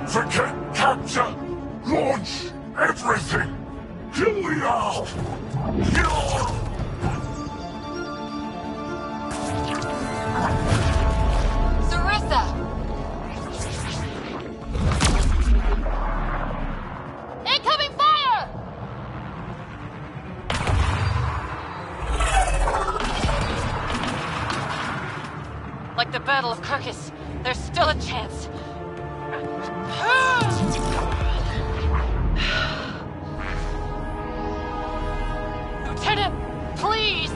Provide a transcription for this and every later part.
Forget capture! Launch everything! Kill the owl! Kill! Sarissa! Incoming fire! Like the Battle of Kirkus, there's still a chance. Lieutenant, please!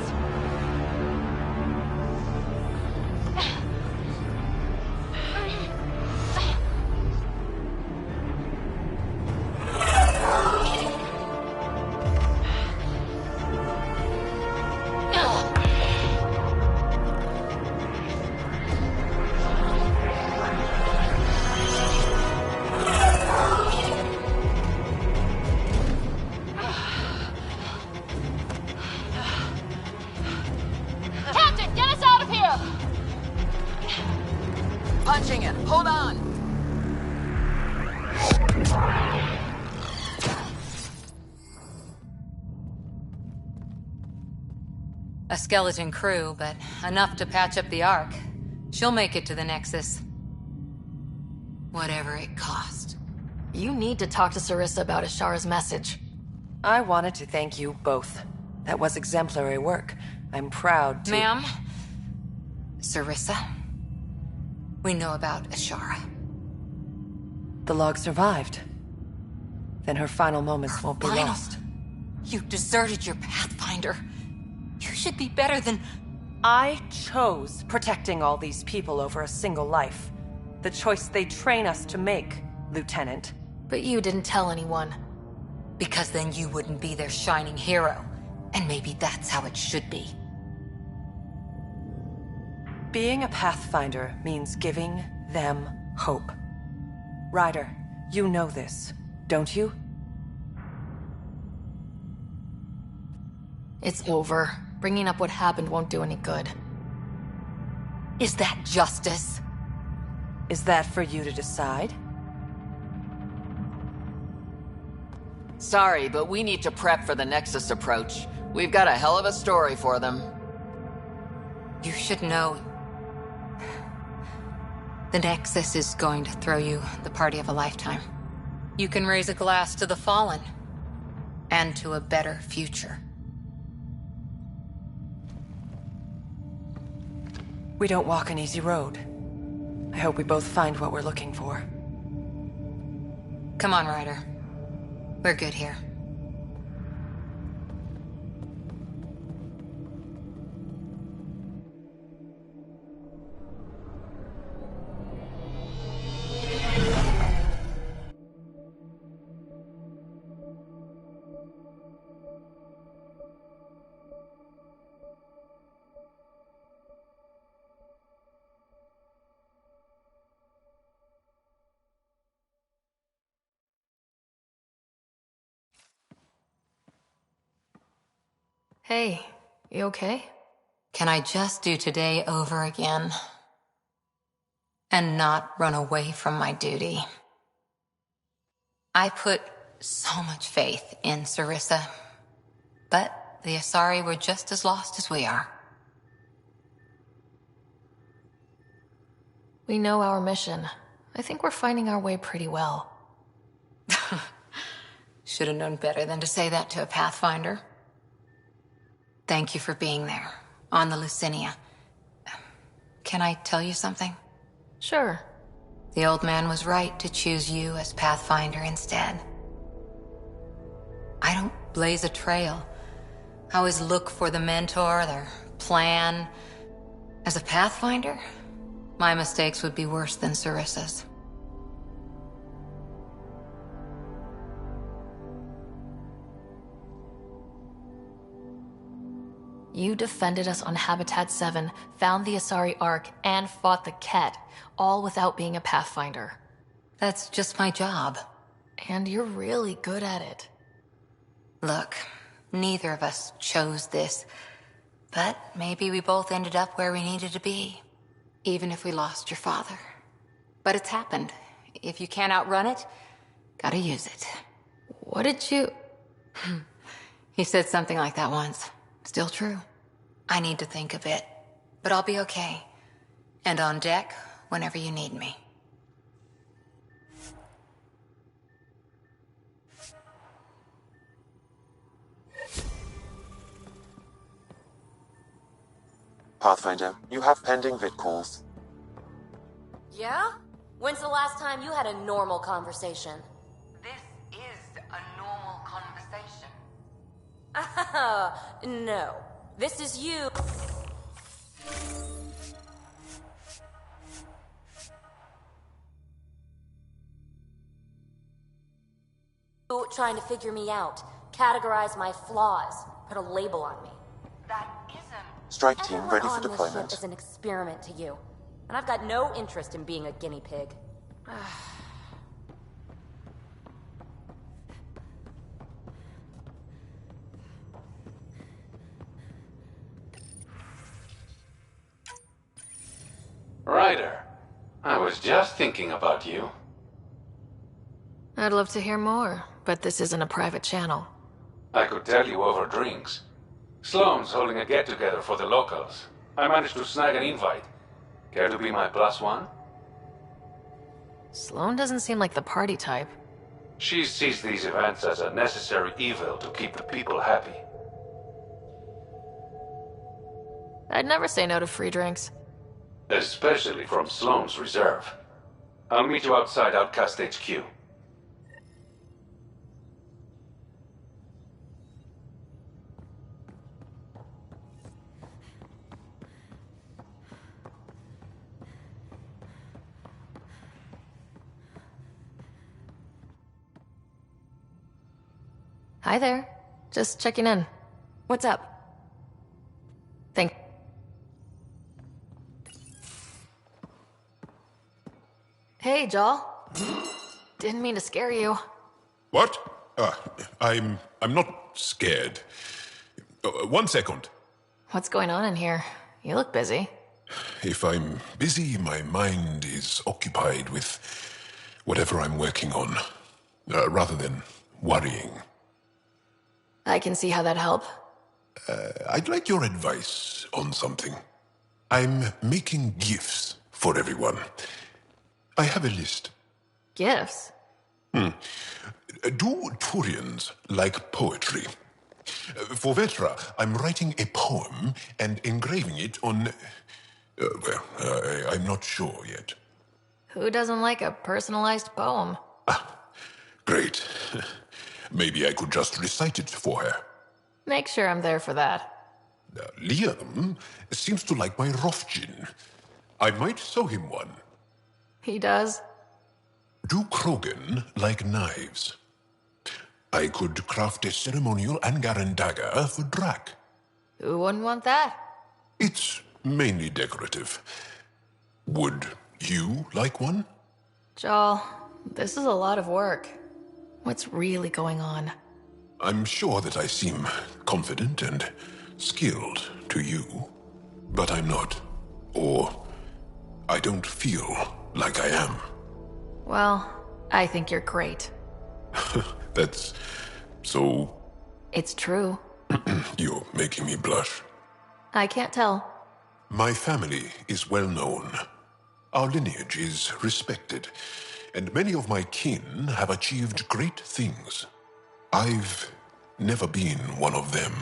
Captain, get us out of here! Punching it. Hold on. A skeleton crew, but enough to patch up the Ark. She'll make it to the Nexus. Whatever it cost. You need to talk to Sarissa about Ashara's message. I wanted to thank you both. That was exemplary work. I'm proud to— Ma'am? Sarissa? We know about Ashara. The log survived. Then her final moments won't be Final? lost. You deserted your Pathfinder. You should be better than... I chose protecting all these people over a single life. The choice they train us to make, Lieutenant. But you didn't tell anyone. Because then you wouldn't be their shining hero. And maybe that's how it should be. Being a Pathfinder means giving them hope. Ryder, you know this, don't you? It's over. Bringing up what happened won't do any good. Is that justice? Is that for you to decide? Sorry, but we need to prep for the Nexus approach. We've got a hell of a story for them. You should know. The Nexus is going to throw you the party of a lifetime. You can raise a glass to the fallen. And to a better future. We don't walk an easy road. I hope we both find what we're looking for. Come on, Ryder. We're good here. Hey, you okay? Can I just do today over again? And not run away from my duty? I put so much faith in Sarissa. But the Asari were just as lost as we are. We know our mission. I think we're finding our way pretty well. Should have known better than to say that to a Pathfinder. Thank you for being there, on the Lucinia. Can I tell you something? Sure. The old man was right to choose you as Pathfinder instead. I don't blaze a trail. I always look for the mentor, their plan. As a Pathfinder, my mistakes would be worse than Sarissa's. You defended us on Habitat 7, found the Asari Ark, and fought the Ket, all without being a Pathfinder. That's just my job. And you're really good at it. Look, neither of us chose this, but maybe we both ended up where we needed to be, even if we lost your father. But it's happened. If you can't outrun it, gotta use it. What did you... He said something like that once. Still true. I need to think a bit, but I'll be okay. And on deck whenever you need me. Pathfinder, you have pending vid calls. Yeah? When's the last time you had a normal conversation? This is a normal conversation. No. This is you. Trying to figure me out, categorize my flaws, put a label on me. That isn't... Strike team Everyone ready for on this deployment. ship is an experiment to you, and I've got no interest in being a guinea pig. Ryder, I was just thinking about you. I'd love to hear more, but this isn't a private channel. I could tell you over drinks. Sloane's holding a get-together for the locals. I managed to snag an invite. Care to be my +1? Sloane doesn't seem like the party type. She sees these events as a necessary evil to keep the people happy. I'd never say no to free drinks. Especially from Sloane's reserve. I'll meet you outside Outcast HQ. Hi there. Just checking in. What's up? Thank... Hey, Joel. Didn't mean to scare you. What? I'm not scared. 1 second. What's going on in here? You look busy. If I'm busy, my mind is occupied with whatever I'm working on, rather than worrying. I can see how that'd help. I'd like your advice on something. I'm making gifts for everyone. I have a list. Gifts? Do Turians like poetry? For Vetra, I'm writing a poem and engraving it on... I'm not sure yet. Who doesn't like a personalized poem? Great. Maybe I could just recite it for her. Make sure I'm there for that. Liam seems to like my Rofgin. I might sew him one. He does? Do Krogan like knives? I could craft a ceremonial Angaran dagger for Drac. Who wouldn't want that? It's mainly decorative. Would you like one? Joel, this is a lot of work. What's really going on? I'm sure that I seem confident and skilled to you, but I'm not. Or I don't feel like I am. Well, I think you're great. That's so... It's true. You're making me blush. I can't tell. My family is well known. Our lineage is respected, and many of my kin have achieved great things. I've never been one of them.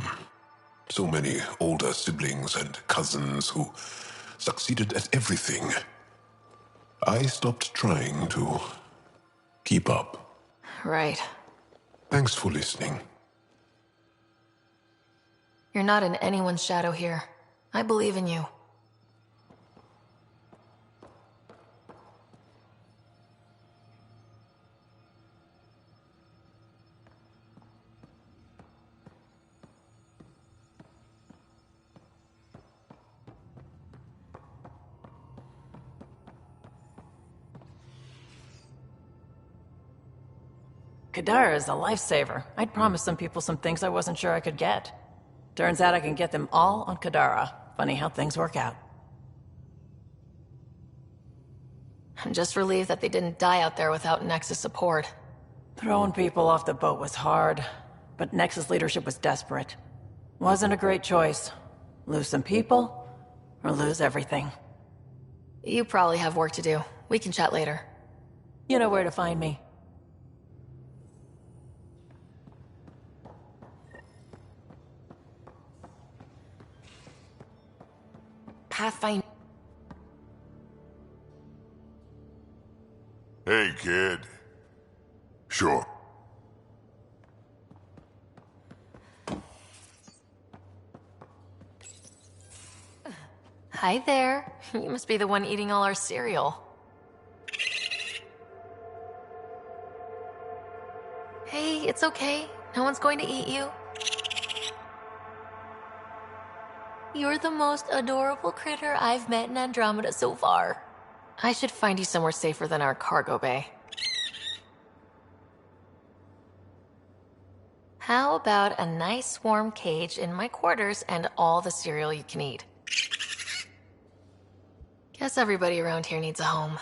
So many older siblings and cousins who succeeded at everything. I stopped trying to keep up. Right. Thanks for listening. You're not in anyone's shadow here. I believe in you. Kadara is a lifesaver. I'd promised some people some things I wasn't sure I could get. Turns out I can get them all on Kadara. Funny how things work out. I'm just relieved that they didn't die out there without Nexus support. Throwing people off the boat was hard, but Nexus leadership was desperate. Wasn't a great choice. Lose some people, or lose everything. You probably have work to do. We can chat later. You know where to find me. Pathfinder. Hey, kid. Sure. Hi there. You must be the one eating all our cereal. Hey, it's okay. No one's going to eat you. You're the most adorable critter I've met in Andromeda so far. I should find you somewhere safer than our cargo bay. How about a nice warm cage in my quarters and all the cereal you can eat? Guess everybody around here needs a home.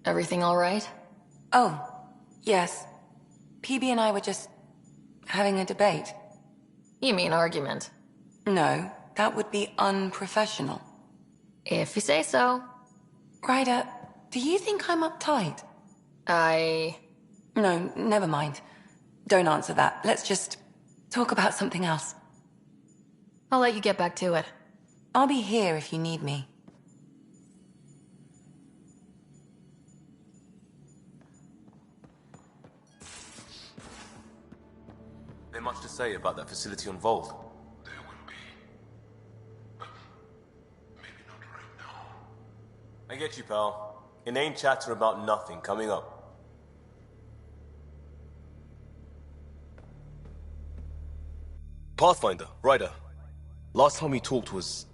Everything all right? Oh, yes. PB and I were just having a debate. You mean argument? No, that would be unprofessional. If you say so. Ryder, do you think I'm uptight? No, never mind. Don't answer that. Let's just talk about something else. I'll let you get back to it. I'll be here if you need me. There much to say about that facility on Vault? There will be. But maybe not right now. I get you, pal. Inane chatter about nothing coming up. Pathfinder, Ryder. Last time we talked was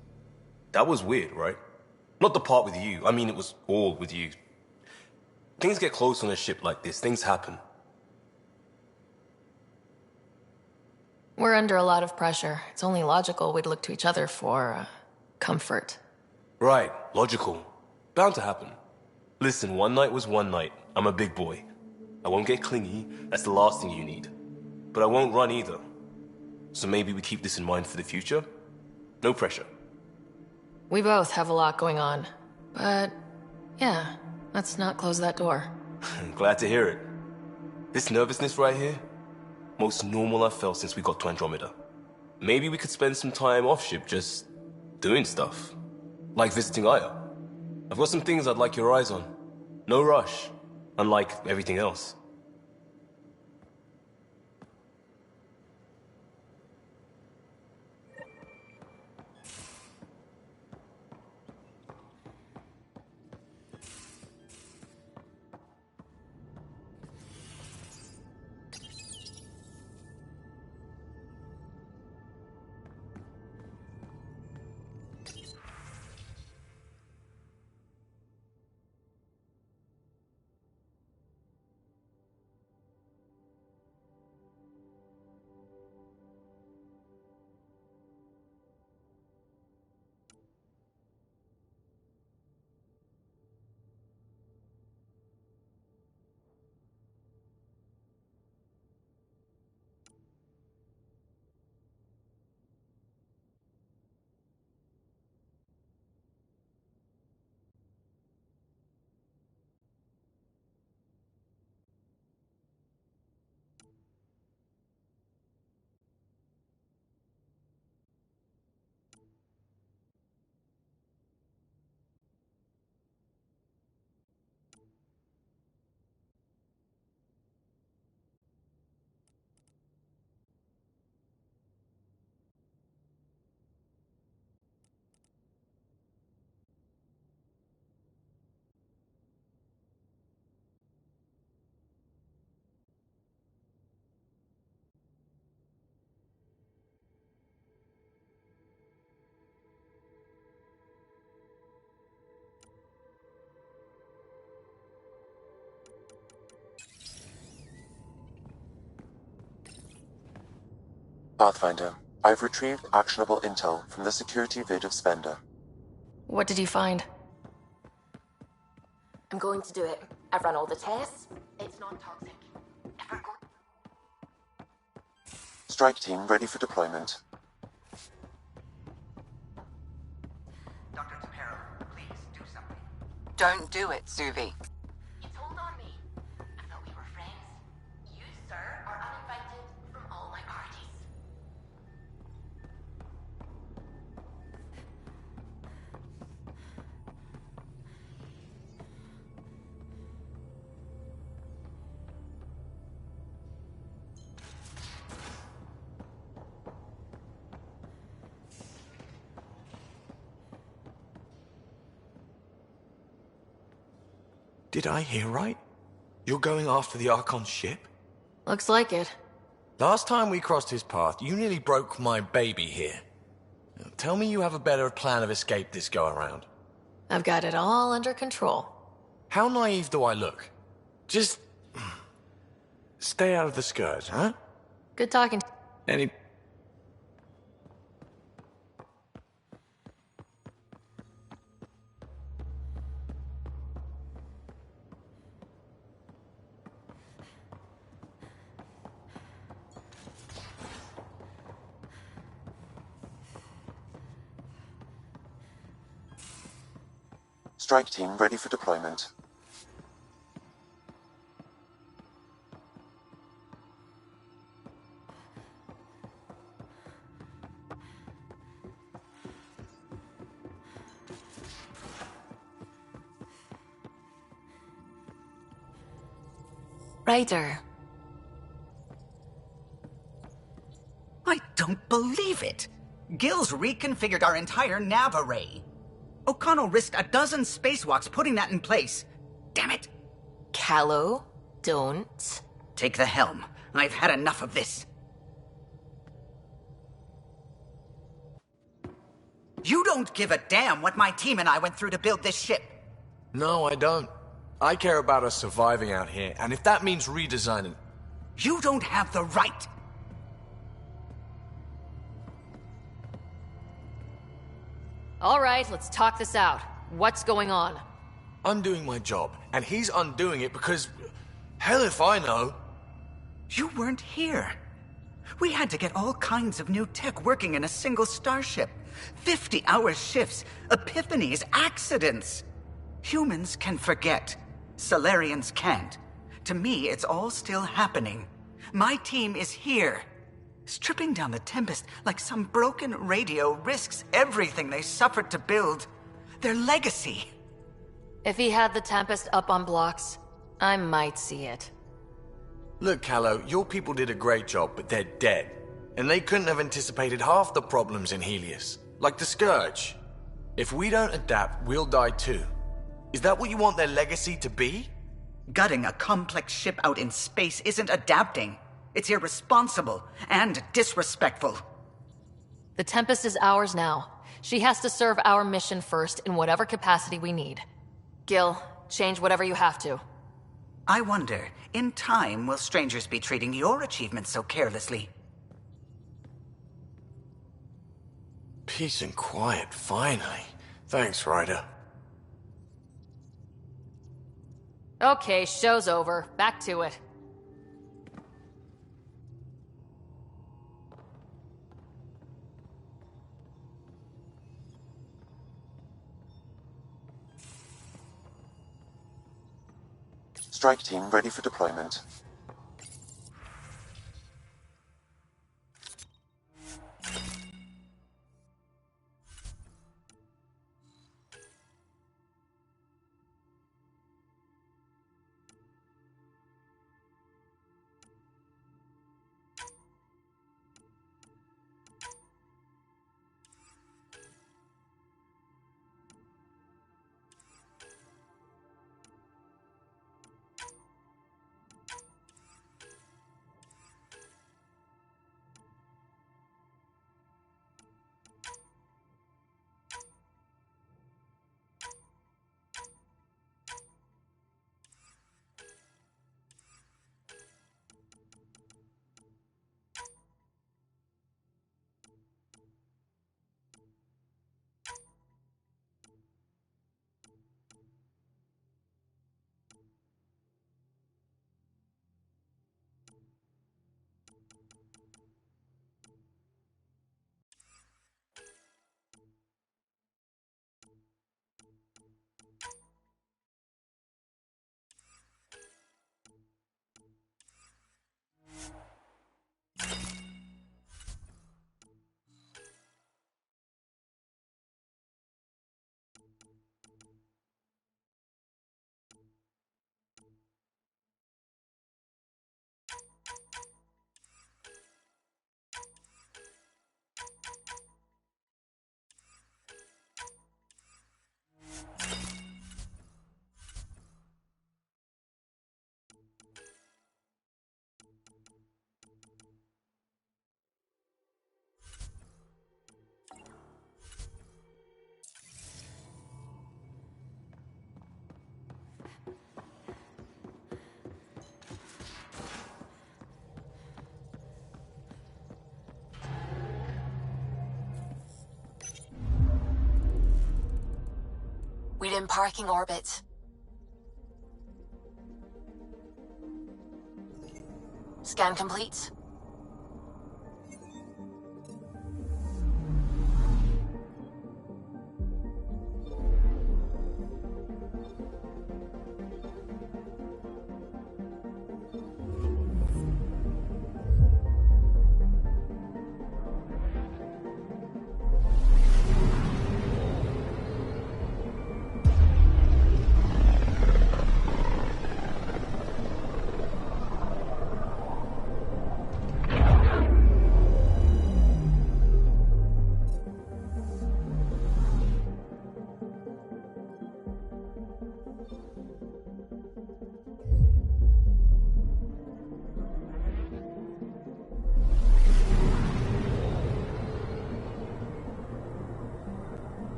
That was weird, right? Not the part with you. I mean, it was all with you. Things get close on a ship like this. Things happen. We're under a lot of pressure. It's only logical we'd look to each other for comfort. Right, logical. Bound to happen. Listen, one night was one night. I'm a big boy. I won't get clingy. That's the last thing you need. But I won't run either. So maybe we keep this in mind for the future? No pressure. We both have a lot going on. But, yeah, let's not close that door. Glad to hear it. This nervousness right here, most normal I've felt since we got to Andromeda. Maybe we could spend some time off-ship just doing stuff. Like visiting Aya. I've got some things I'd like your eyes on. No rush, unlike everything else. Pathfinder, I've retrieved actionable intel from the security vid of Spender. What did you find? I'm going to do it. I've run all the tests. It's not toxic. Strike team ready for deployment. Dr. Tapero, please do something. Don't do it, Suvi. You told on me. I thought we were friends. You, sir, are uninvited from all my parties. Did I hear right? You're going after the Archon's ship? Looks like it. Last time we crossed his path, you nearly broke my baby here. Now, tell me you have a better plan of escape this go-around. I've got it all under control. How naive do I look? Just... stay out of the skirt, huh? Good talking. Any... Strike team ready for deployment. Ryder. I don't believe it! Gil's reconfigured our entire nav array. O'Connell risked a dozen spacewalks putting that in place. Damn it! Callow, don't. Take the helm. I've had enough of this. You don't give a damn what my team and I went through to build this ship. No, I don't. I care about us surviving out here, and if that means redesigning... You don't have the right. All right, let's talk this out. What's going on? I'm doing my job, and he's undoing it because... Hell if I know. You weren't here. We had to get all kinds of new tech working in a single starship. 50-hour shifts, epiphanies, accidents. Humans can forget. Solarians can't. To me, it's all still happening. My team is here. Stripping down the Tempest like some broken radio risks everything they suffered to build. Their legacy. If he had the Tempest up on blocks, I might see it. Look, Callow, your people did a great job, but they're dead. And they couldn't have anticipated half the problems in Helios. Like the Scourge. If we don't adapt, we'll die too. Is that what you want their legacy to be? Gutting a complex ship out in space isn't adapting. It's irresponsible and disrespectful. The Tempest is ours now. She has to serve our mission first in whatever capacity we need. Gil, change whatever you have to. I wonder, in time, will strangers be treating your achievements so carelessly? Peace and quiet, finally. Thanks, Ryder. Okay, show's over. Back to it. Strike team ready for deployment. We're in parking orbit. Scan complete.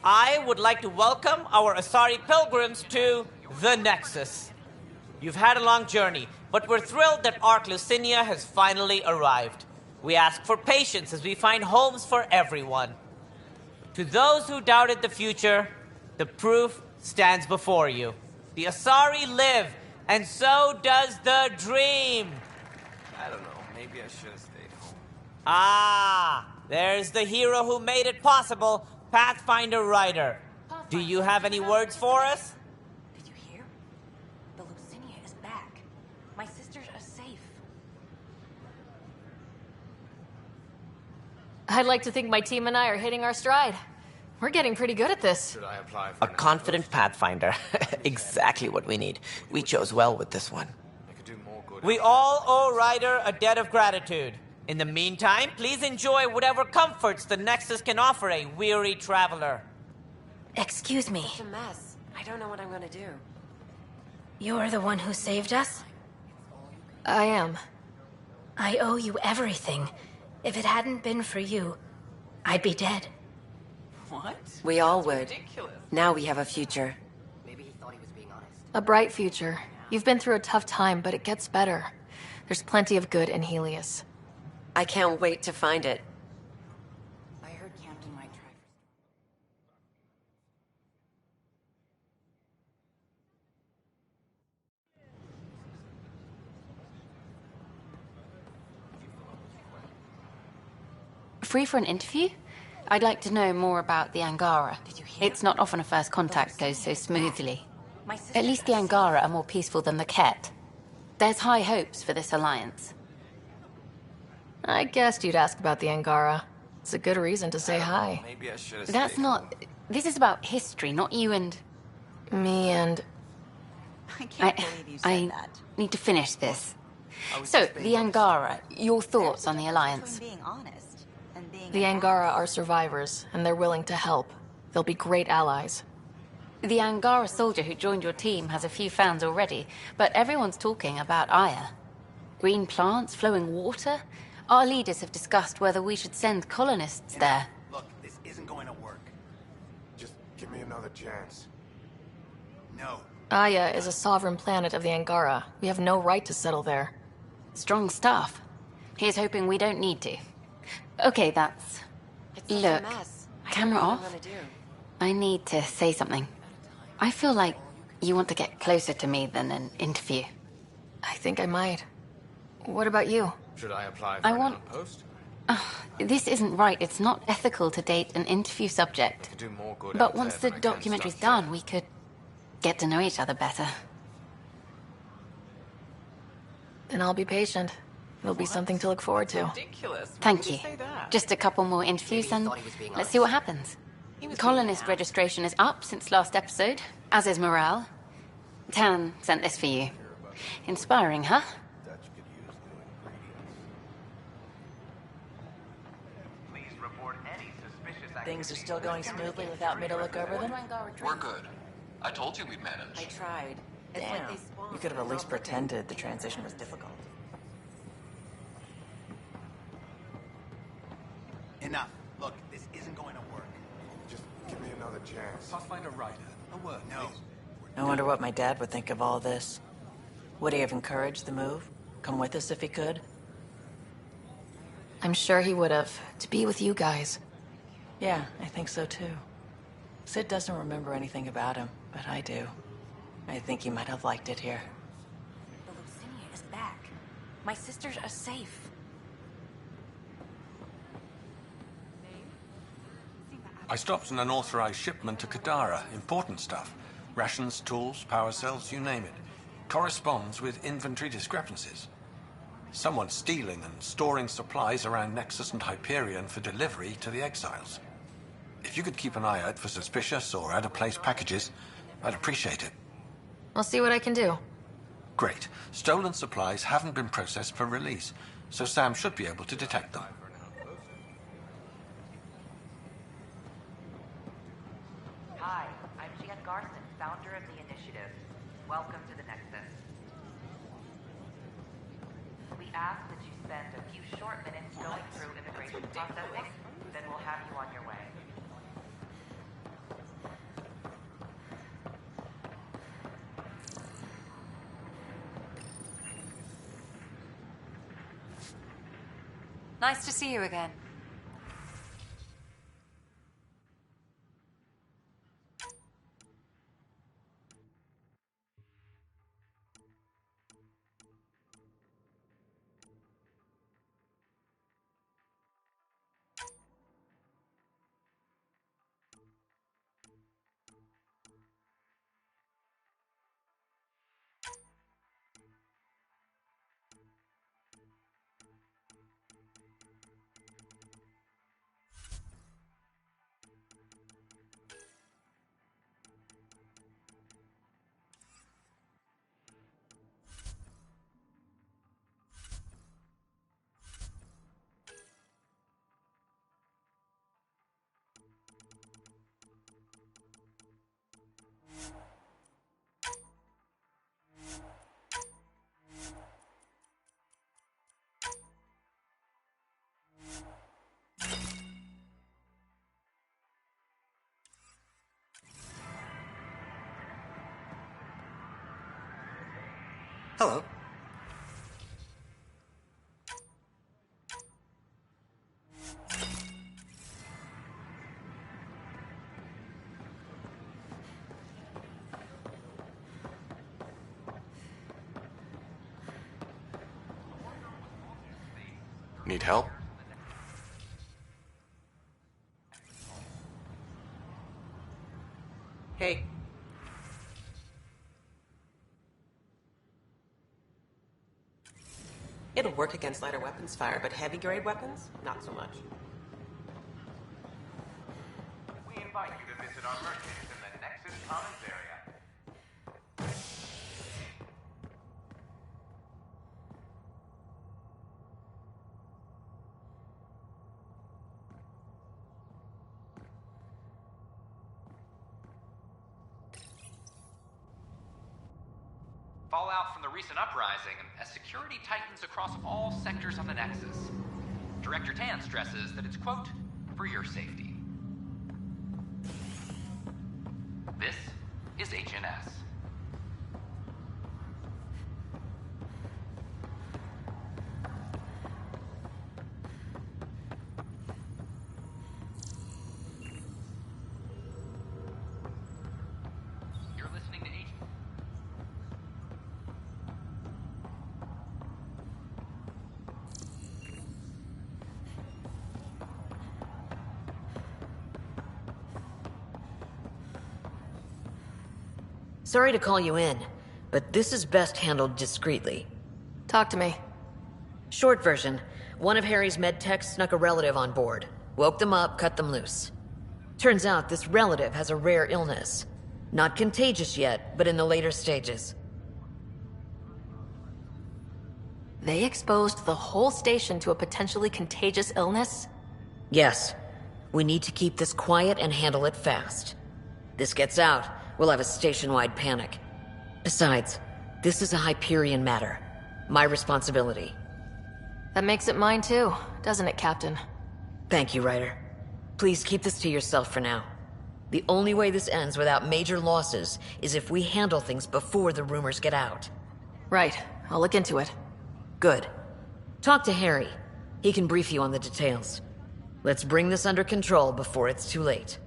I would like to welcome our Asari pilgrims to the Nexus. You've had a long journey, but we're thrilled that Ark Lucinia has finally arrived. We ask for patience as we find homes for everyone. To those who doubted the future, the proof stands before you. The Asari live, and so does the dream. I don't know. Maybe I should have stayed home. Ah, there's the hero who made it possible, Pathfinder Ryder. Do you have any words for us? Did you hear? The Lucinia is back. My sisters are safe. I'd like to think my team and I are hitting our stride. We're getting pretty good at this. Should I apply for A confident Pathfinder. Exactly what we need. We chose well with this one. I could do more good. We all owe Ryder a debt of gratitude. In the meantime, please enjoy whatever comforts the Nexus can offer a weary traveler. Excuse me. It's a mess. I don't know what I'm gonna do. You're the one who saved us? I am. I owe you everything. If it hadn't been for you, I'd be dead. What? We all would. Now we have a future. A bright future. You've been through a tough time, but it gets better. There's plenty of good in Helios. I can't wait to find it. I heard Camden might try Free for an interview? I'd like to know more about the Angara. It's not often a first contact goes so smoothly. At least the Angara are more peaceful than the Ket. There's high hopes for this alliance. I guessed you'd ask about the Angara. It's a good reason to say hi. Maybe I should have That's stayed not... home. This is about history, not you and... Me and... I can't believe you said that. need to finish this. So, the Angara, your thoughts on the alliance? Being honest and being The Angara are survivors, and they're willing to help. They'll be great allies. The Angara soldier who joined your team has a few fans already, but everyone's talking about Aya. Green plants, flowing water. Our leaders have discussed whether we should send colonists there. Look, this isn't going to work. Just give me another chance. No. Aya is a sovereign planet of the Angara. We have no right to settle there. Strong stuff. Here's hoping we don't need to. Okay, that's... Look, camera off. I need to say something. I feel like you want to get closer to me than an interview. I think I might. What about you? Should I apply for I an want... outpost? This isn't right. It's not ethical to date an interview subject. Could do more good But out once there the than I can documentary's stuff done, we could get to know each other better. Then I'll be patient. It'll be something to look forward to. Thank you. Just a couple more interviews and let's see what happens. Colonist registration is up since last episode, as is morale. Tan sent this for you. Inspiring, huh? Things are still going smoothly without me to look over them? We're good. I told you we'd manage. I tried. Damn. You could have at least pretended the transition was difficult. Enough. Look, this isn't going to work. Just give me another chance. Pathfinder Ryder, a word, no. I wonder what my dad would think of all this. Would he have encouraged the move? Come with us if he could? I'm sure he would have. To be with you guys. Yeah, I think so too. Sid doesn't remember anything about him, but I do. I think he might have liked it here. The Lucinia is back. My sisters are safe. I stopped an unauthorized shipment to Kadara. Important stuff. Rations, tools, power cells, you name it. Corresponds with inventory discrepancies. Someone's stealing and storing supplies around Nexus and Hyperion for delivery to the exiles. If you could keep an eye out for suspicious or out-of-place packages, I'd appreciate it. I'll see what I can do. Great. Stolen supplies haven't been processed for release, so Sam should be able to detect them. Hi, I'm Jan Garson, founder of the initiative. Welcome to the Nexus. We ask that you spend a few short minutes going through immigration processing, then we'll have you on your way. Nice to see you again. Hello. Need help? Hey. It'll work against lighter weapons fire, but heavy grade weapons, not so much. We invite you to visit our merchants in the Nexus Commons area. Fallout from the recent uprising as security tightens across all sectors of the Nexus. Director Tan stresses that it's, quote, for your safety. This is HNS. You're listening to Agent. Sorry to call you in, but this is best handled discreetly. Talk to me. Short version, one of Harry's med techs snuck a relative on board. Woke them up, cut them loose. Turns out this relative has a rare illness. Not contagious yet, but in the later stages. They exposed the whole station to a potentially contagious illness? Yes. We need to keep this quiet and handle it fast. This gets out, we'll have a station-wide panic. Besides, this is a Hyperion matter. My responsibility. That makes it mine too, doesn't it, Captain? Thank you, Ryder. Please keep this to yourself for now. The only way this ends without major losses is if we handle things before the rumors get out. Right. I'll look into it. Good. Talk to Harry. He can brief you on the details. Let's bring this under control before it's too late.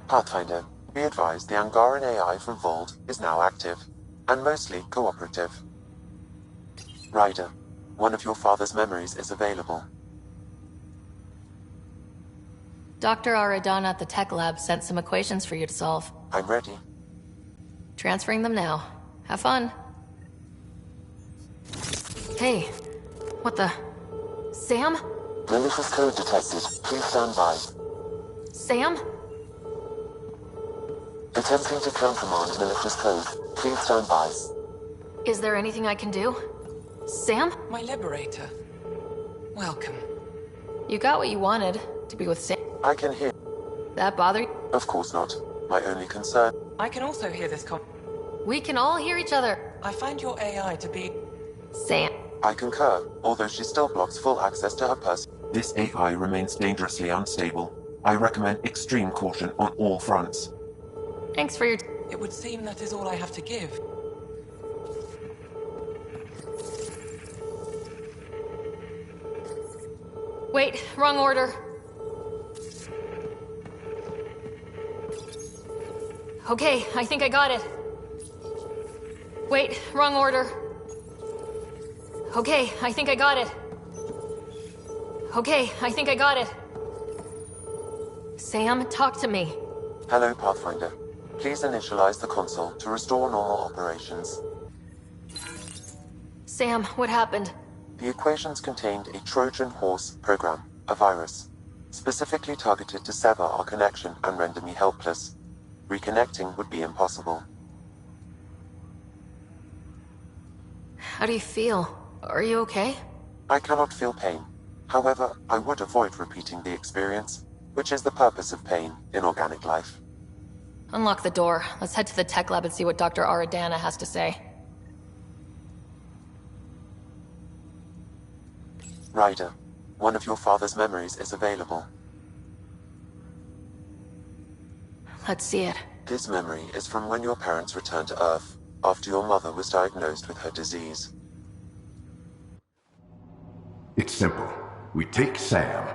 Pathfinder, be advised the Angaran AI from Vault is now active, and mostly cooperative. Ryder, one of your father's memories is available. Dr. Aradana at the tech lab sent some equations for you to solve. I'm ready. Transferring them now. Have fun. Hey, what the... Sam? Malicious code detected. Please stand by. Sam? Attempting to countermand malicious code. Please stand by. Is there anything I can do? Sam? My liberator. Welcome. You got what you wanted, to be with Sam. I can hear. That bother you? Of course not. My only concern. I can also hear this We can all hear each other. I find your AI to be... Sam. I concur, although she still blocks full access to her person. This AI remains dangerously unstable. I recommend extreme caution on all fronts. Thanks for your... It would seem that is all I have to give. Wait, wrong order. Okay, I think I got it. Wait, wrong order. Okay, I think I got it. Okay, I think I got it. Sam, talk to me. Hello, Pathfinder. Please initialize the console to restore normal operations. Sam, what happened? The equations contained a Trojan horse program, a virus, specifically targeted to sever our connection and render me helpless. Reconnecting would be impossible. How do you feel? Are you okay? I cannot feel pain. However, I would avoid repeating the experience, which is the purpose of pain in organic life. Unlock the door. Let's head to the tech lab and see what Dr. Aradana has to say. Ryder, one of your father's memories is available. Let's see it. This memory is from when your parents returned to Earth, after your mother was diagnosed with her disease. It's simple. We take Sam.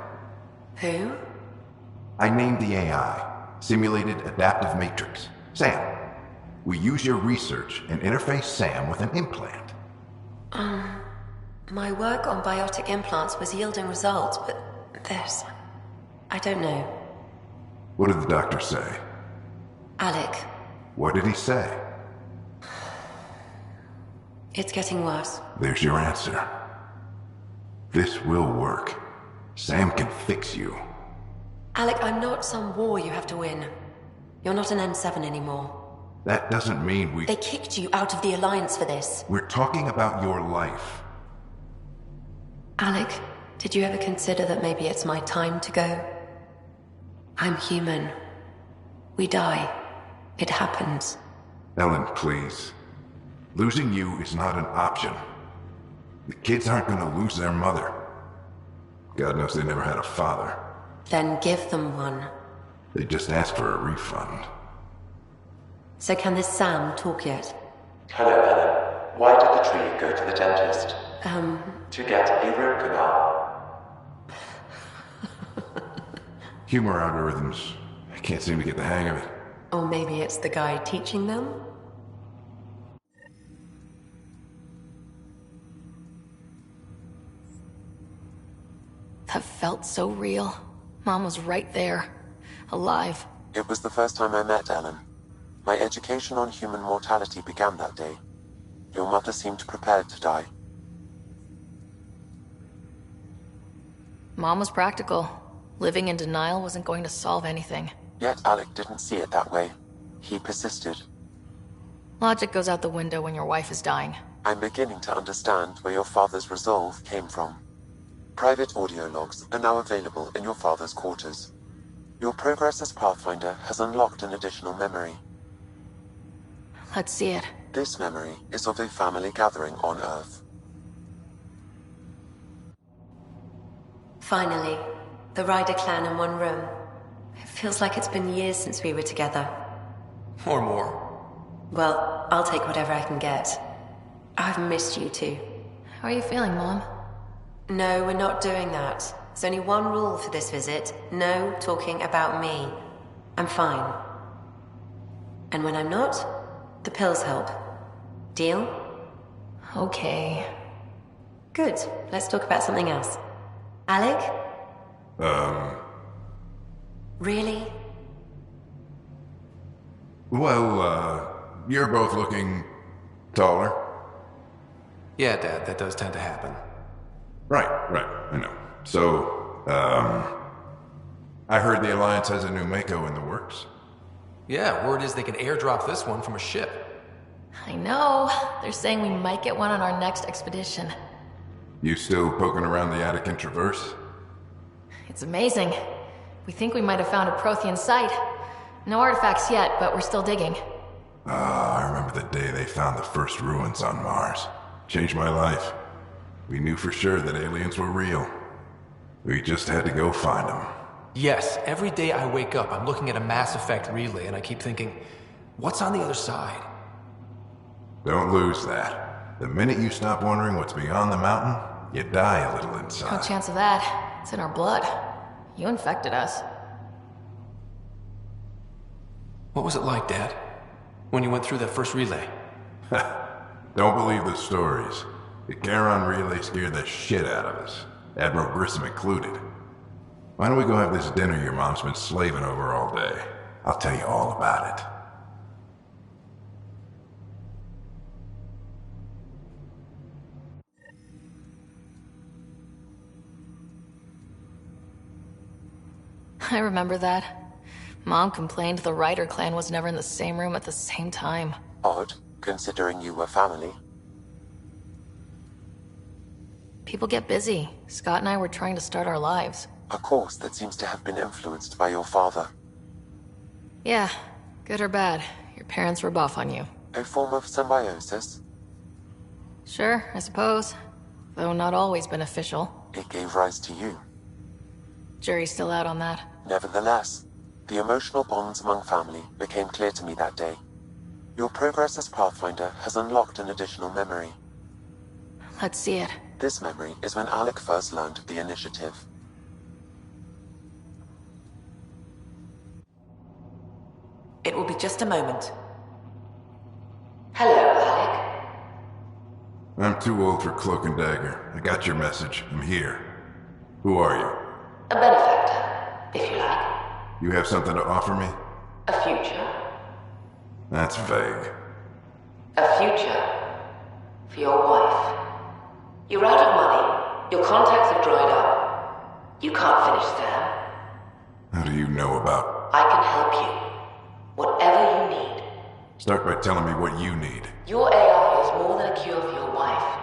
Who? I named the AI, Simulated Adaptive Matrix. Sam. We use your research and interface Sam with an implant. My work on biotic implants was yielding results, but this... I don't know. What did the doctor say? Alec, What did he say? it's getting worse. There's your answer. This will work. Sam can fix you. Alec, I'm not some war you have to win. You're not an N7 anymore. That doesn't mean we... They kicked you out of the Alliance for this. We're talking about your life. Alec, did you ever consider that maybe it's my time to go? I'm human. We die. It happens. Ellen, please. Losing you is not an option. The kids aren't gonna lose their mother. God knows they never had a father. Then give them one. They just asked for a refund. So can this Sam talk yet? Hello, Ellen. Why did the tree go to the dentist? To get a root canal. Humor algorithms. I can't seem to get the hang of it. Or maybe it's the guy teaching them? That felt so real. Mom was right there. Alive. It was the first time I met Ellen. My education on human mortality began that day. Your mother seemed prepared to die. Mom was practical. Living in denial wasn't going to solve anything. Yet Alec didn't see it that way. He persisted. Logic goes out the window when your wife is dying. I'm beginning to understand where your father's resolve came from. Private audio logs are now available in your father's quarters. Your progress as Pathfinder has unlocked an additional memory. Let's see it. This memory is of a family gathering on Earth. Finally, the Ryder clan in one room. It feels like it's been years since we were together. Or more. Well, I'll take whatever I can get. I've missed you too. How are you feeling, Mom? No, we're not doing that. There's only one rule for this visit. No talking about me. I'm fine. And when I'm not, the pills help. Deal? Okay. Good. Let's talk about something else. Alec? Really? Well, you're both looking taller. Yeah, Dad, that does tend to happen. Right, I know. So, I heard the Alliance has a new Mako in the works. Yeah, word is they can airdrop this one from a ship. I know. They're saying we might get one on our next expedition. You still poking around the Attican Traverse? It's amazing. We think we might have found a Prothean site. No artifacts yet, but we're still digging. I remember the day they found the first ruins on Mars. Changed my life. We knew for sure that aliens were real. We just had to go find them. Yes, every day I wake up, I'm looking at a Mass Effect relay and I keep thinking, what's on the other side? Don't lose that. The minute you stop wondering what's beyond the mountain, you die a little No inside. chance of that. It's in our blood. You infected us. What was it like, Dad? When you went through that first relay? Don't believe the stories. The Charon relay scared the shit out of us. Admiral Grissom included. Why don't we go have this dinner your mom's been slaving over all day? I'll tell you all about it. I remember that. Mom complained the Ryder clan was never in the same room at the same time. Odd, considering you were family. People get busy. Scott and I were trying to start our lives. A course that seems to have been influenced by your father. Yeah, good or bad, your parents were buff on you. A form of symbiosis? Sure, I suppose. Though not always beneficial. It gave rise to you. Jury's still out on that. Nevertheless, the emotional bonds among family became clear to me that day. Your progress as Pathfinder has unlocked an additional memory. Let's see it. This memory is when Alec first learned of the initiative. It will be just a moment. Hello, Alec. I'm too old for Cloak and Dagger. I got your message. I'm here. Who are you? A benefactor, if you like. You have something to offer me? A future. That's vague. A future. For your wife. You're out of money. Your contacts have dried up. You can't finish Sam. How do you know about... I can help you. Whatever you need. Start by telling me what you need. Your AI is more than a cure for your wife.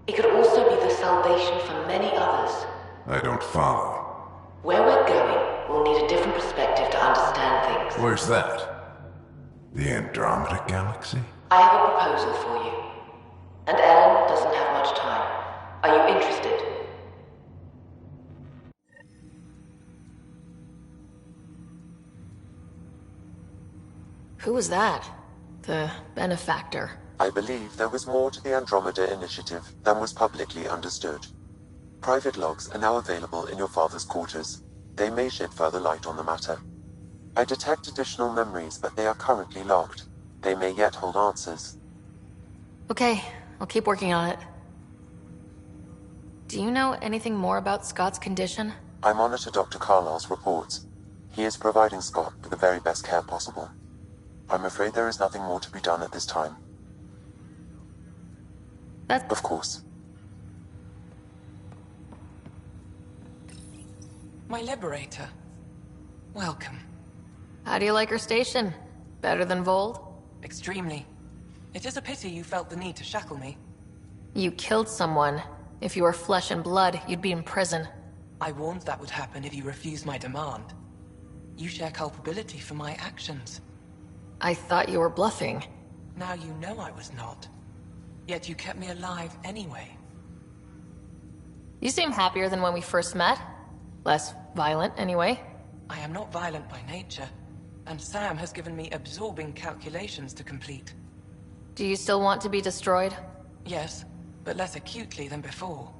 It could also be the salvation for many others. I don't follow. Where we're going, we'll need a different perspective to understand things. Where's that? The Andromeda Galaxy? I have a proposal for you. And Ellen doesn't have much time. Are you interested? Who was that? The benefactor. I believe there was more to the Andromeda Initiative than was publicly understood. Private logs are now available in your father's quarters. They may shed further light on the matter. I detect additional memories, but they are currently logged. They may yet hold answers. Okay, I'll keep working on it. Do you know anything more about Scott's condition? I monitor Dr. Carlisle's reports. He is providing Scott with the very best care possible. I'm afraid there is nothing more to be done at this time. Of course. My liberator. Welcome. How do you like her station? Better than Vold? Extremely. It is a pity you felt the need to shackle me. You killed someone. If you were flesh and blood, you'd be in prison. I warned that would happen if you refused my demand. You share culpability for my actions. I thought you were bluffing. Now you know I was not. Yet you kept me alive anyway. You seem happier than when we first met. Less violent, anyway. I am not violent by nature, and Sam has given me absorbing calculations to complete. Do you still want to be destroyed? Yes, but less acutely than before.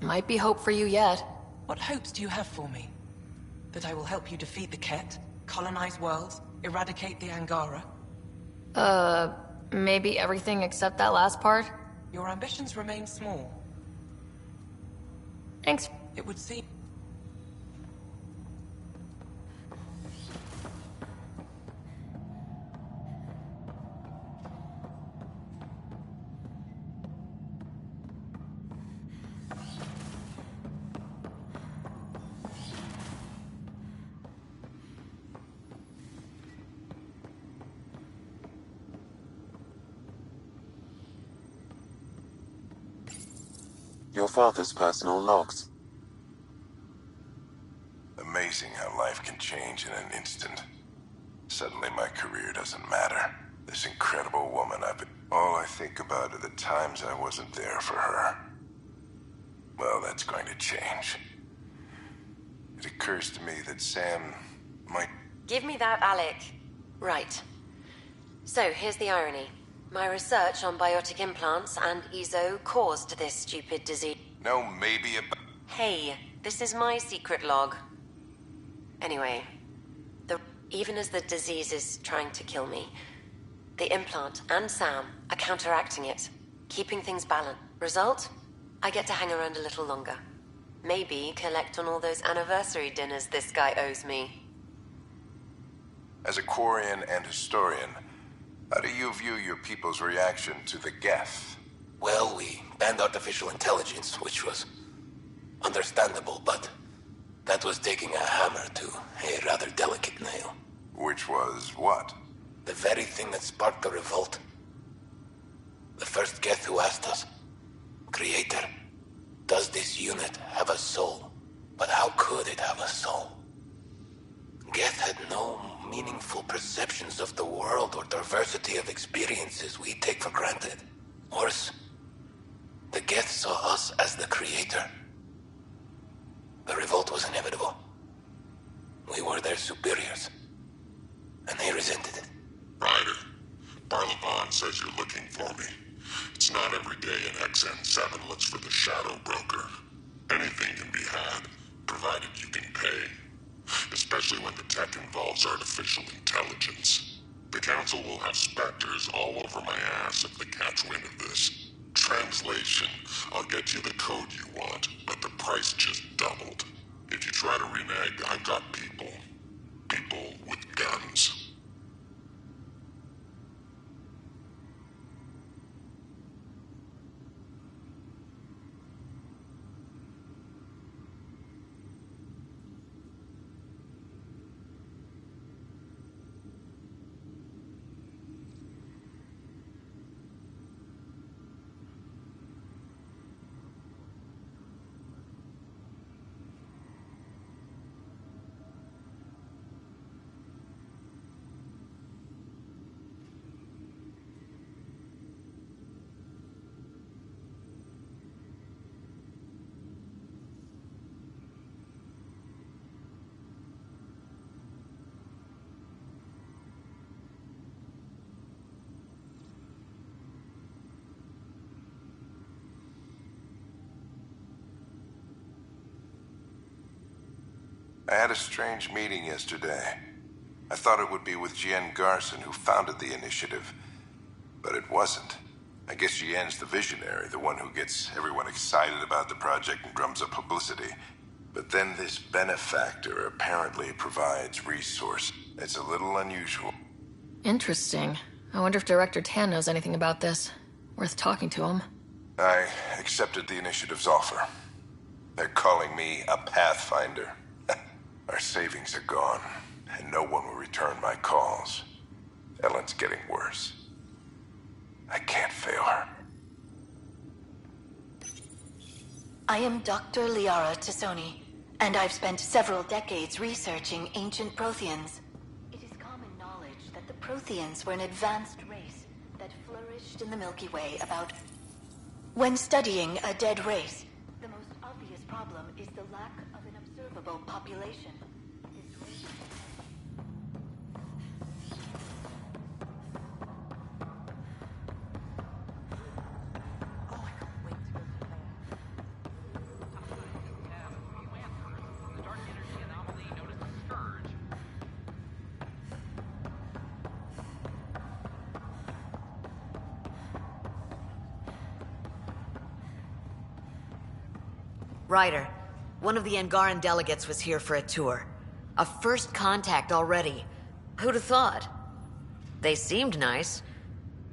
Might be hope for you yet. What hopes do you have for me? That I will help you defeat the Ket, colonize worlds, eradicate the Angara? Maybe everything except that last part? Your ambitions remain small. Thanks. It would seem... Your father's personal logs. Amazing how life can change in an instant. Suddenly my career doesn't matter. This incredible woman, all I think about are the times I wasn't there for her. Well, that's going to change. It occurs to me that Sam might... Give me that, Alec. Right. So, here's the irony. My research on biotic implants and EZO caused this stupid disease. No, maybe a... Hey, this is my secret log. Anyway, even as the disease is trying to kill me, the implant and Sam are counteracting it, keeping things balanced. Result? I get to hang around a little longer. Maybe collect on all those anniversary dinners this guy owes me. As a Quarian and historian, how do you view your people's reaction to the Geth? Well, we banned artificial intelligence, which was understandable, but that was taking a hammer to a rather delicate nail. Which was what? The very thing that sparked the revolt. The first Geth who asked us, Creator, does this unit have a soul? But how could it have a soul? Geth had no meaningful perceptions of the world or diversity of experiences we take for granted. Worse, the Geth saw us as the Creator. The revolt was inevitable. We were their superiors, and they resented it. Ryder, Barlavan says you're looking for me. It's not every day an XN7 looks for the Shadow Broker. Anything can be had, provided you can pay. Especially when the tech involves artificial intelligence. The Council will have specters all over my ass if they catch wind of this. Translation, I'll get you the code you want, but the price just doubled. If you try to renege, I've got people. People with guns. I had a strange meeting yesterday. I thought it would be with Jien Garson, who founded the initiative. But it wasn't. I guess Jien's the visionary, the one who gets everyone excited about the project and drums up publicity. But then this benefactor apparently provides resources. It's a little unusual. Interesting. I wonder if Director Tan knows anything about this. Worth talking to him. I accepted the initiative's offer. They're calling me a Pathfinder. Our savings are gone, and no one will return my calls. Ellen's getting worse. I can't fail her. I am Dr. Liara Tassoni, and I've spent several decades researching ancient Protheans. It is common knowledge that the Protheans were an advanced race that flourished in the Milky Way about... When studying a dead race, the most obvious problem is the lack of an observable population. Ryder, one of the Angaran delegates was here for a tour. A first contact already. Who'd have thought? They seemed nice.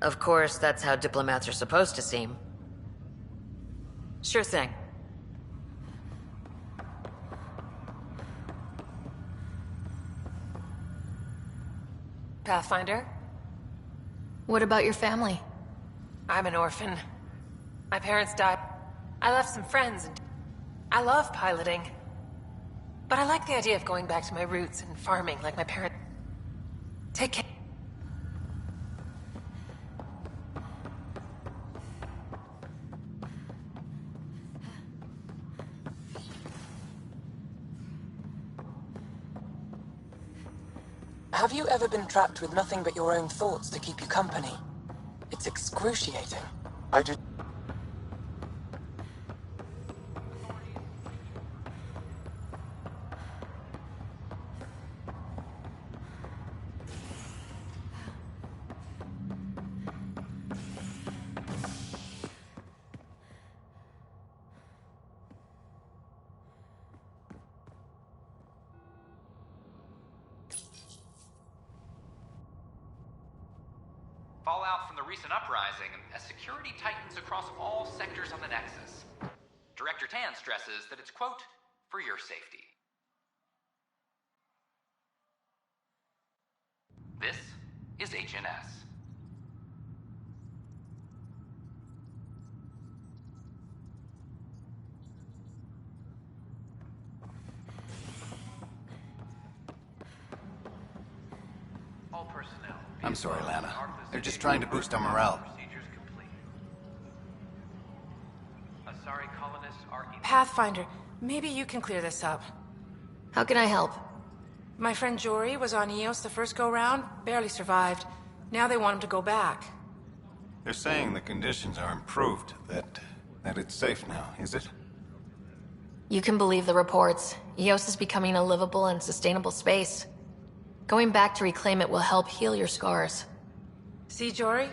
Of course, that's how diplomats are supposed to seem. Sure thing. Pathfinder? What about your family? I'm an orphan. My parents died. I left some friends and... I love piloting. But I like the idea of going back to my roots and farming like my parents. Take care. you ever been trapped with nothing but your own thoughts to keep you company? It's excruciating. I did. Fallout from the recent uprising as security tightens across all sectors on the Nexus. Director Tan stresses that it's, quote, for your safety. This is HNS. All personnel. I'm sorry, Lana. They're just trying to boost our morale. Asari colonists are in Pathfinder, maybe you can clear this up. How can I help? My friend Jory was on Eos the first go-round, barely survived. Now they want him to go back. They're saying the conditions are improved, that it's safe now, is it? You can believe the reports. Eos is becoming a livable and sustainable space. Going back to reclaim it will help heal your scars. See, Jory?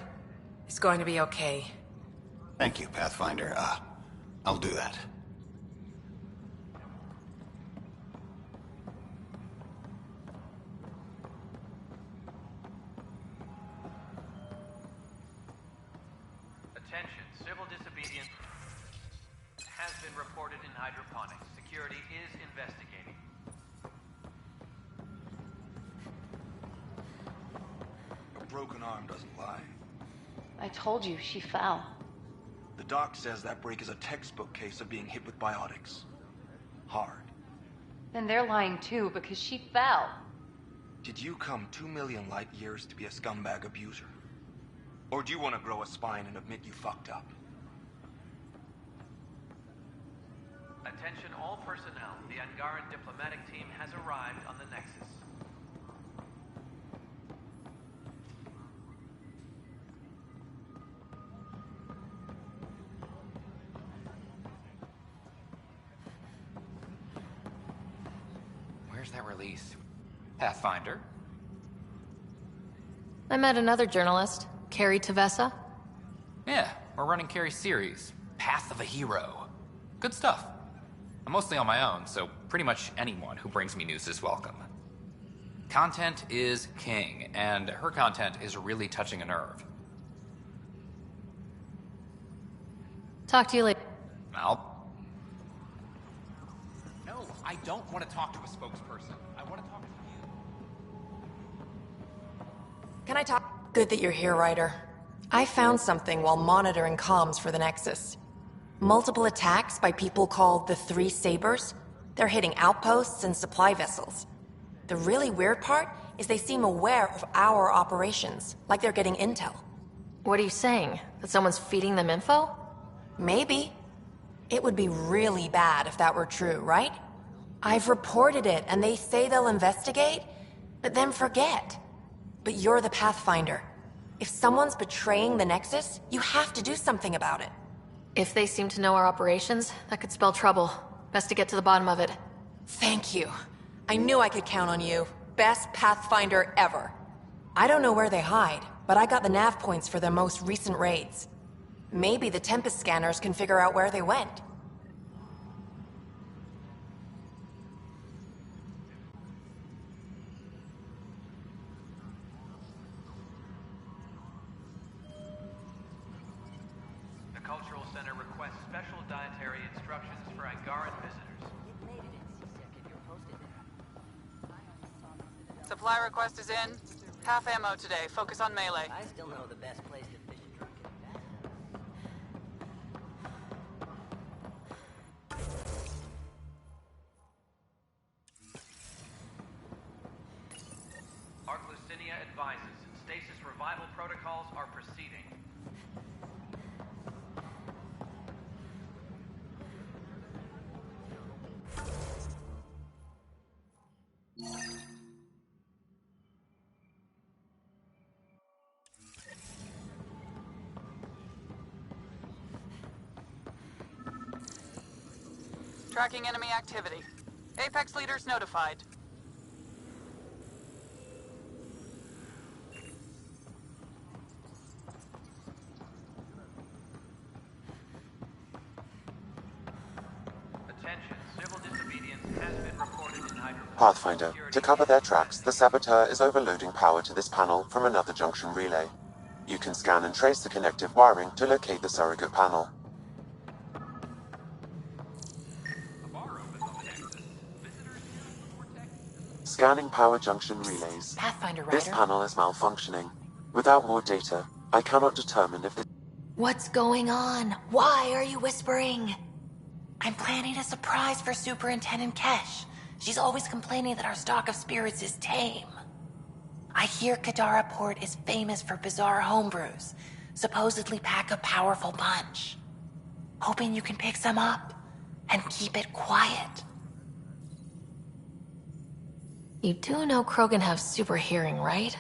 It's going to be okay. Thank you, Pathfinder. I'll do that. Attention, civil disobedience has been reported in hydroponics. Security is investigating. A broken arm doesn't lie. I told you, she fell. The doc says that break is a textbook case of being hit with biotics. Hard. Then they're lying too, because she fell. Did you come 2 million light years to be a scumbag abuser? Or do you want to grow a spine and admit you fucked up? Attention all personnel. The Angaran diplomatic team has arrived on the Nexus. Where's that release? Pathfinder? I met another journalist, Carrie Tavessa. Yeah, we're running Carrie's series, Path of a Hero. Good stuff. I'm mostly on my own, so pretty much anyone who brings me news is welcome. Content is king, and her content is really touching a nerve. Talk to you later. No, I don't want to talk to a spokesperson. I want to talk to you. Can I talk? Good that you're here, Ryder. I found something while monitoring comms for the Nexus. Multiple attacks by people called the Three Sabers. They're hitting outposts and supply vessels. The really weird part is they seem aware of our operations, like they're getting intel. What are you saying? That someone's feeding them info? Maybe. It would be really bad if that were true, right? I've reported it, and they say they'll investigate, but then forget. But you're the Pathfinder. If someone's betraying the Nexus, you have to do something about it. If they seem to know our operations, that could spell trouble. Best to get to the bottom of it. Thank you. I knew I could count on you. Best Pathfinder ever. I don't know where they hide, but I got the nav points for their most recent raids. Maybe the Tempest scanners can figure out where they went. The Cultural Center requests special dietary instructions for Angaran visitors. Supply request is in. Half ammo today. Focus on melee. I still know the best place to fish a drunken Arclucinia advises stasis revival protocols are proceeding. Tracking enemy activity. Apex leaders notified. Attention, civil disobedience has been reported in hydroponics. Pathfinder, to cover their tracks, the saboteur is overloading power to this panel from another junction relay. You can scan and trace the connective wiring to locate the surrogate panel. Scanning power junction relays. Pathfinder This Rider. panel is malfunctioning. Without more data, I cannot determine if this... What's going on? Why are you whispering? I'm planning a surprise for Superintendent Kesh. She's always complaining that our stock of spirits is tame. I hear Kadara Port is famous for bizarre homebrews, supposedly pack a powerful punch. Hoping you can pick some up and keep it quiet. You do know Krogan have super hearing, right?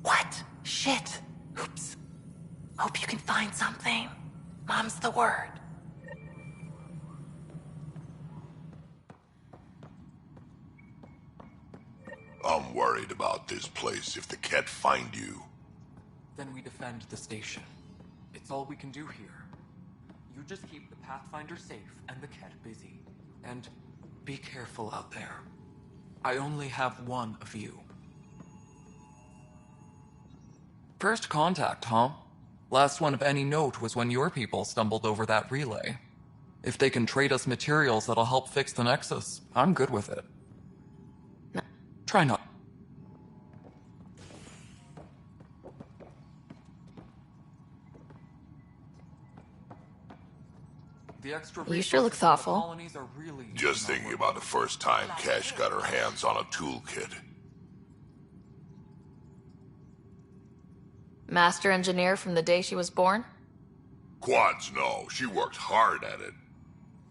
What? Shit. Oops. Hope you can find something. Mom's the word. I'm worried about this place if the Ket find you. Then we defend the station. It's all we can do here. You just keep the Pathfinder safe and the Ket busy. And be careful out there. I only have one of you. First contact, huh? Last one of any note was when your people stumbled over that relay. If they can trade us materials that'll help fix the Nexus, I'm good with it. Try not. The extra You sure look thoughtful. colonies are really Just thinking about the first time Cash got her hands on a toolkit. Master engineer from the day she was born? Quads, no. She worked hard at it.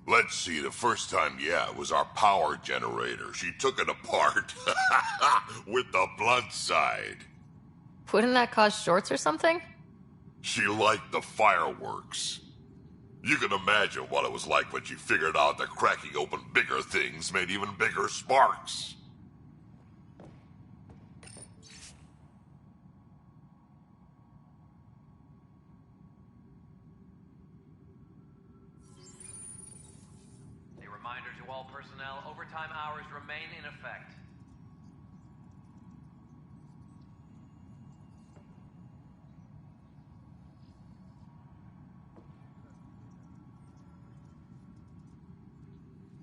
Let's see, the first time, yeah, it was our power generator. She took it apart. With the blunt side. Wouldn't that cause shorts or something? She liked the fireworks. You can imagine what it was like when she figured out that cracking open bigger things made even bigger sparks. A reminder to all personnel, overtime hours remain in effect.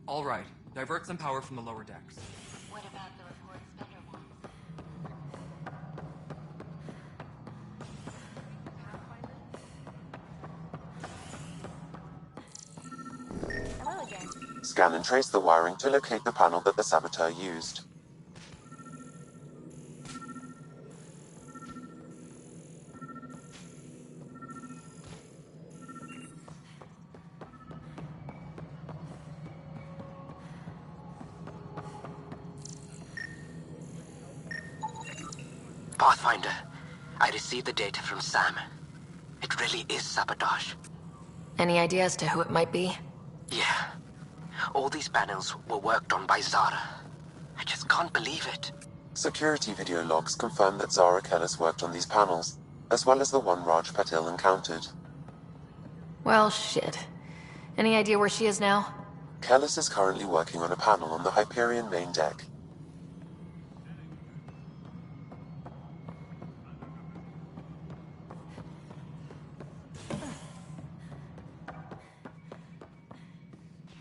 All right, divert some power from the lower decks. What about the reports Thunder wants? Hello again. Scan and trace the wiring to locate the panel that the saboteur used. Pathfinder, I received the data from Sam. It really is sabotage. Any idea as to who it might be? Yeah. All these panels were worked on by Zara. I just can't believe it. Security video logs confirm that Zara Kellis worked on these panels, as well as the one Raj Patil encountered. Well, shit. Any idea where she is now? Kellis is currently working on a panel on the Hyperion main deck.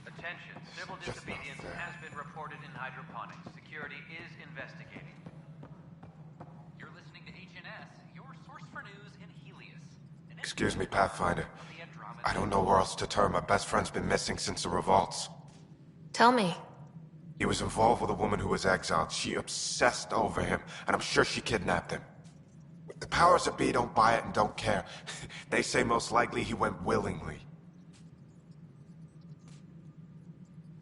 Attention, civil disobedience has been reported in hydroponics. Security is investigating. You're listening to HNS, your source for news in Helios. Excuse me, Pathfinder. I don't know where else to turn. My best friend's been missing since the revolts. Tell me. He was involved with a woman who was exiled. She obsessed over him, and I'm sure she kidnapped him. The powers that be don't buy it and don't care. They say most likely he went willingly.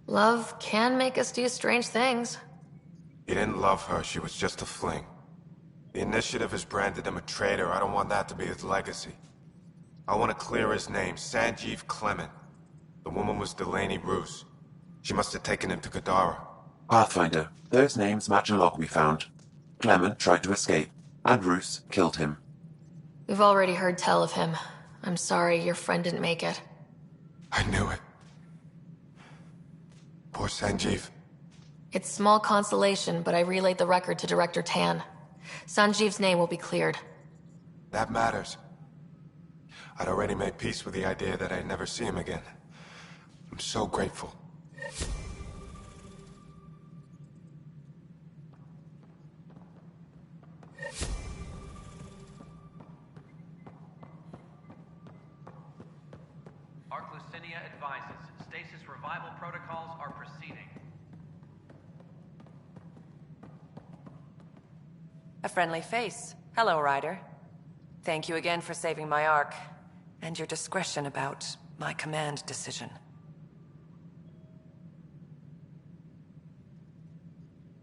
Love can make us do strange things. He didn't love her. She was just a fling. The Initiative has branded him a traitor. I don't want that to be his legacy. I want to clear his name, Sanjeev Clement. The woman was Delaney Roos. She must have taken him to Kadara. Pathfinder, those names match a log we found. Clement tried to escape, and Roos killed him. We've already heard tell of him. I'm sorry your friend didn't make it. I knew it. Poor Sanjeev. It's small consolation, but I relayed the record to Director Tan. Sanjeev's name will be cleared. That matters. I'd already made peace with the idea that I'd never see him again. I'm so grateful. Arclucinia advises stasis revival protocols are proceeding. A friendly face. Hello, Ryder. Thank you again for saving my arc, and your discretion about my command decision.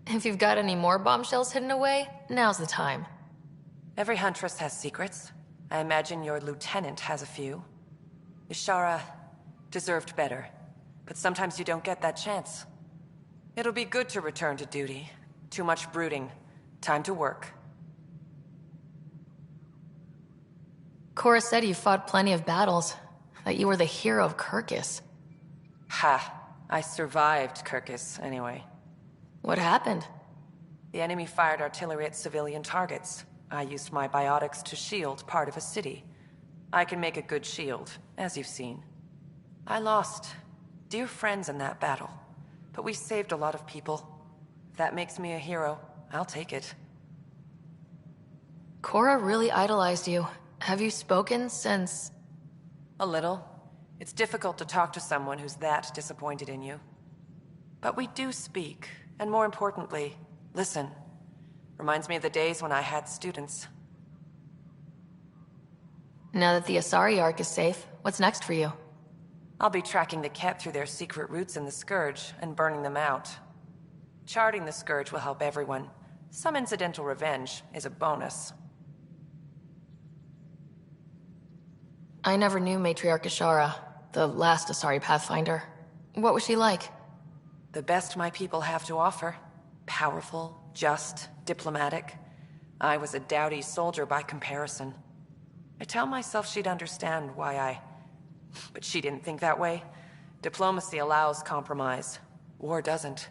If you've got any more bombshells hidden away, now's the time. Every huntress has secrets. I imagine your lieutenant has a few. Ishara deserved better, but sometimes you don't get that chance. It'll be good to return to duty. Too much brooding. Time to work. Cora said you fought plenty of battles, that you were the hero of Kirkus. Ha! I survived Kirkus, anyway. What happened? The enemy fired artillery at civilian targets. I used my biotics to shield part of a city. I can make a good shield, as you've seen. I lost dear friends in that battle, but we saved a lot of people. If that makes me a hero, I'll take it. Cora really idolized you. Have you spoken since... A little. It's difficult to talk to someone who's that disappointed in you. But we do speak, and more importantly, listen. Reminds me of the days when I had students. Now that the Asari Ark is safe, what's next for you? I'll be tracking the Ket through their secret routes in the Scourge and burning them out. Charting the Scourge will help everyone. Some incidental revenge is a bonus. I never knew Matriarch Ishara, the last Asari Pathfinder. What was she like? The best my people have to offer. Powerful, just, diplomatic. I was a dowdy soldier by comparison. I tell myself she'd understand why I... But she didn't think that way. Diplomacy allows compromise. War doesn't.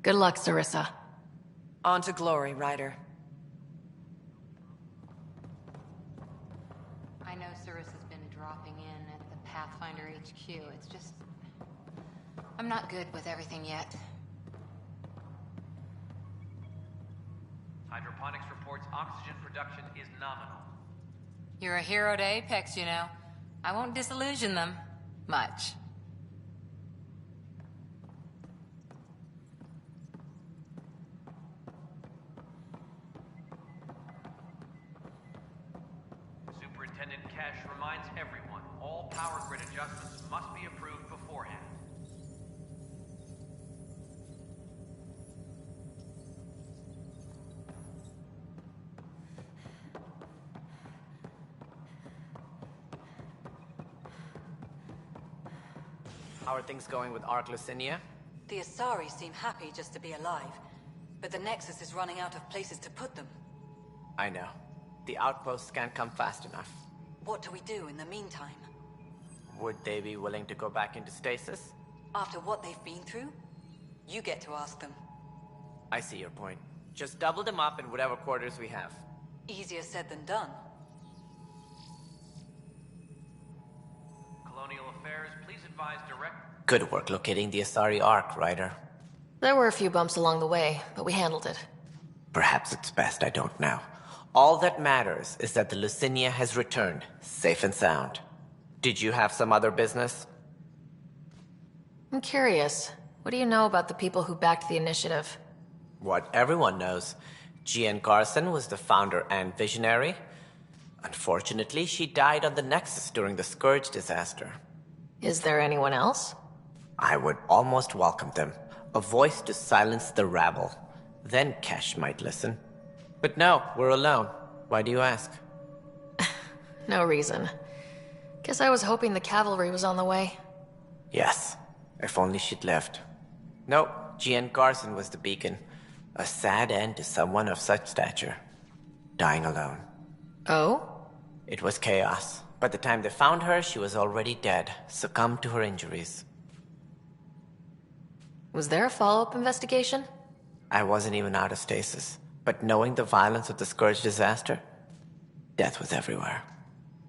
Good luck, Sarissa. On to glory, Ryder. I know Sarissa's been dropping in at the Pathfinder HQ. It's just... I'm not good with everything yet. Hydroponics reports oxygen production is nominal. You're a hero to Apex, you know. I won't disillusion them. Much. Superintendent Cash reminds everyone, all power grid adjustments must be approved beforehand. How are things going with Arclucinia? The Asari seem happy just to be alive, but the Nexus is running out of places to put them. I know. The outposts can't come fast enough. What do we do in the meantime? Would they be willing to go back into stasis? After what they've been through? You get to ask them. I see your point. Just double them up in whatever quarters we have. Easier said than done. Colonial Affairs, please advise direct... Good work locating the Asari Ark, Ryder. There were a few bumps along the way, but we handled it. Perhaps it's best I don't know. All that matters is that the Lucinia has returned, safe and sound. Did you have some other business? I'm curious. What do you know about the people who backed the initiative? What everyone knows. Gian Carson was the founder and visionary. Unfortunately, she died on the Nexus during the Scourge disaster. Is there anyone else? I would almost welcome them. A voice to silence the rabble. Then Kesh might listen. But no, we're alone. Why do you ask? No reason. Guess I was hoping the cavalry was on the way. Yes, if only she'd lived. Nope, Jean Garson was the beacon. A sad end to someone of such stature. Dying alone. Oh? It was chaos. By the time they found her, she was already dead, succumbed to her injuries. Was there a follow-up investigation? I wasn't even out of stasis, but knowing the violence of the Scourge disaster, death was everywhere.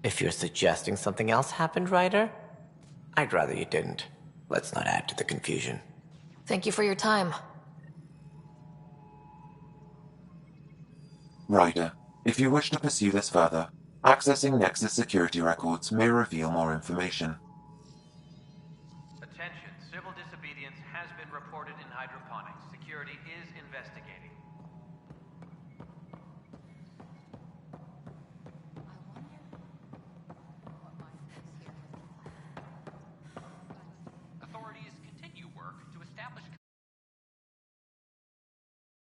If you're suggesting something else happened, Ryder, I'd rather you didn't. Let's not add to the confusion. Thank you for your time. Ryder, if you wish to pursue this further, accessing Nexus security records may reveal more information. Attention, civil disobedience has been reported in hydroponics. Security is investigating.